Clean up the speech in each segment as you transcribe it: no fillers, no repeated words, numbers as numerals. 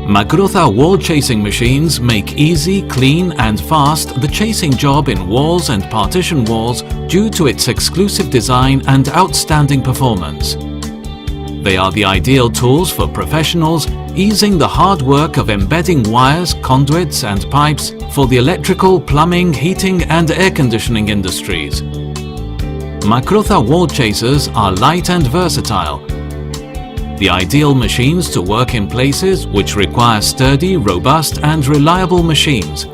Magrotha wall chasing machines make easy, clean and fast the chasing job in walls and partition walls due to its exclusive design and outstanding performance. They are the ideal tools for professionals, easing the hard work of embedding wires, conduits and pipes for the electrical, plumbing, heating and air conditioning industries. Magrotha wall chasers are light and versatile. The ideal machines to work in places which require sturdy, robust and reliable machines.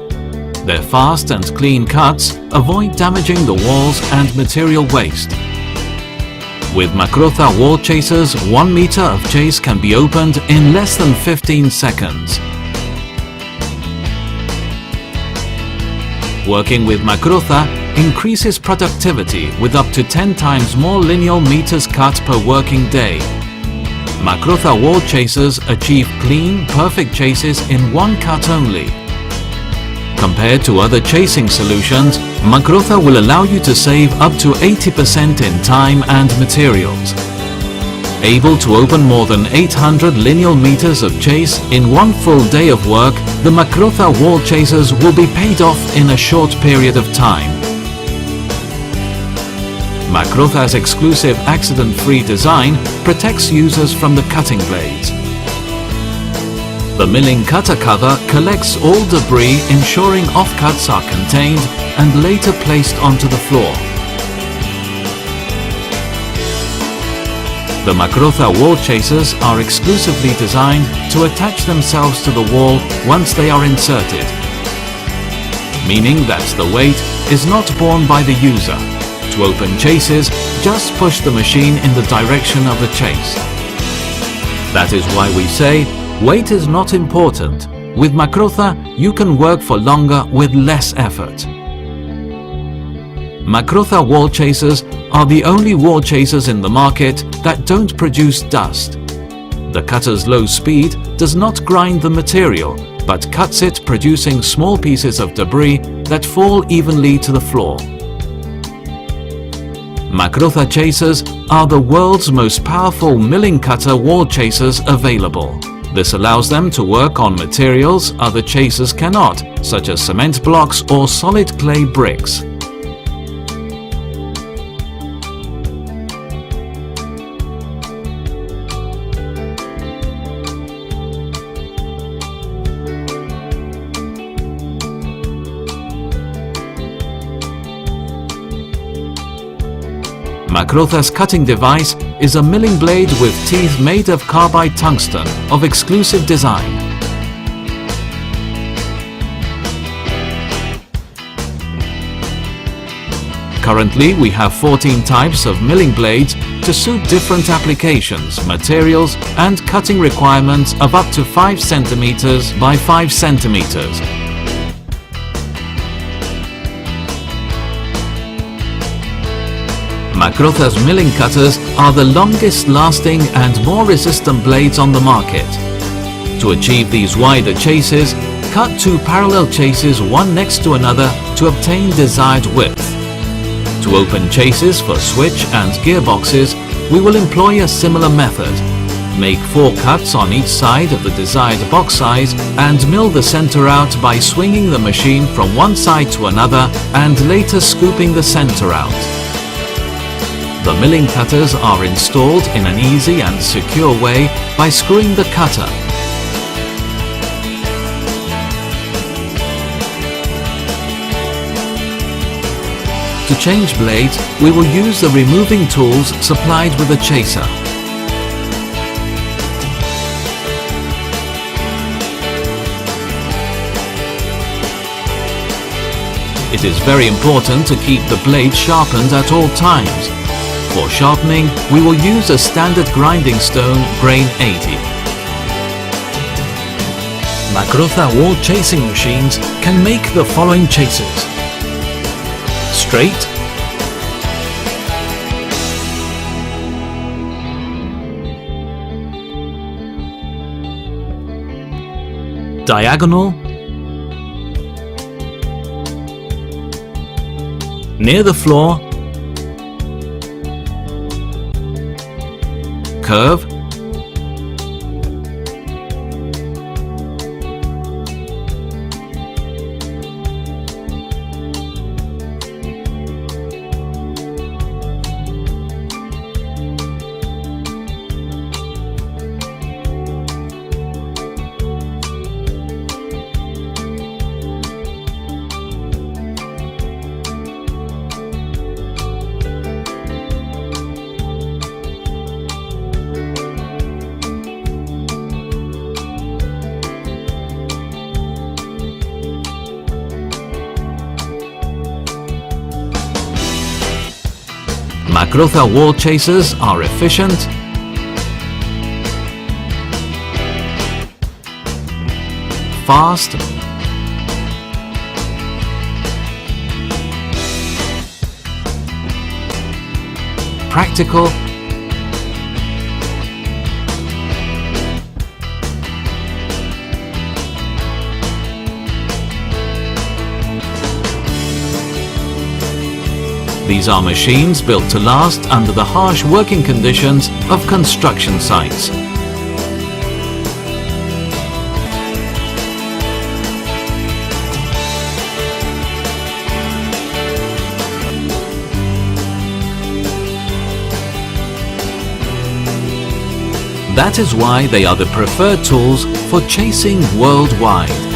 Their fast and clean cuts avoid damaging the walls and material waste. With Magrotha wall chasers, 1 meter of chase can be opened in less than 15 seconds. Working with Magrotha increases productivity with up to 10 times more lineal meters cut per working day. Magrotha wall chasers achieve clean, perfect chases in 1 cut only. Compared to other chasing solutions, Magrotha will allow you to save up to 80% in time and materials. Able to open more than 800 lineal meters of chase in 1 full day of work, the Magrotha wall chasers will be paid off in a short period of time. Magrotha's exclusive accident-free design protects users from the cutting blades. The milling cutter cover collects all debris, ensuring offcuts are contained and later placed onto the floor. The Magrotha wall chasers are exclusively designed to attach themselves to the wall once they are inserted, meaning that the weight is not borne by the user. To open chases, just push the machine in the direction of the chase. That is why we say, weight is not important. With Magrotha, you can work for longer with less effort. Magrotha wall chasers are the only wall chasers in the market that don't produce dust. The cutter's low speed does not grind the material, but cuts it, producing small pieces of debris that fall evenly to the floor. Magrotha chasers are the world's most powerful milling cutter wall chasers available. This allows them to work on materials other chasers cannot, such as cement blocks or solid clay bricks. Magrotha's cutting device is a milling blade with teeth made of carbide tungsten of exclusive design. Currently, we have 14 types of milling blades to suit different applications, materials and cutting requirements of up to 5 centimeters by 5 centimeters. Magrotha's milling cutters are the longest lasting and more resistant blades on the market. To achieve these wider chases, cut 2 parallel chases one next to another to obtain desired width. To open chases for switch and gearboxes, we will employ a similar method. Make 4 cuts on each side of the desired box size and mill the center out by swinging the machine from one side to another and later scooping the center out. The milling cutters are installed in an easy and secure way by screwing the cutter. To change blades, we will use the removing tools supplied with the chaser. It is very important to keep the blade sharpened at all times. For sharpening, we will use a standard grinding stone, grain 80. Magrotha wall chasing machines can make the following chases: straight, diagonal, near the floor, curve, Macrotha wall chasers are efficient, fast, practical, These are machines built to last under the harsh working conditions of construction sites. That is why they are the preferred tools for chasing worldwide.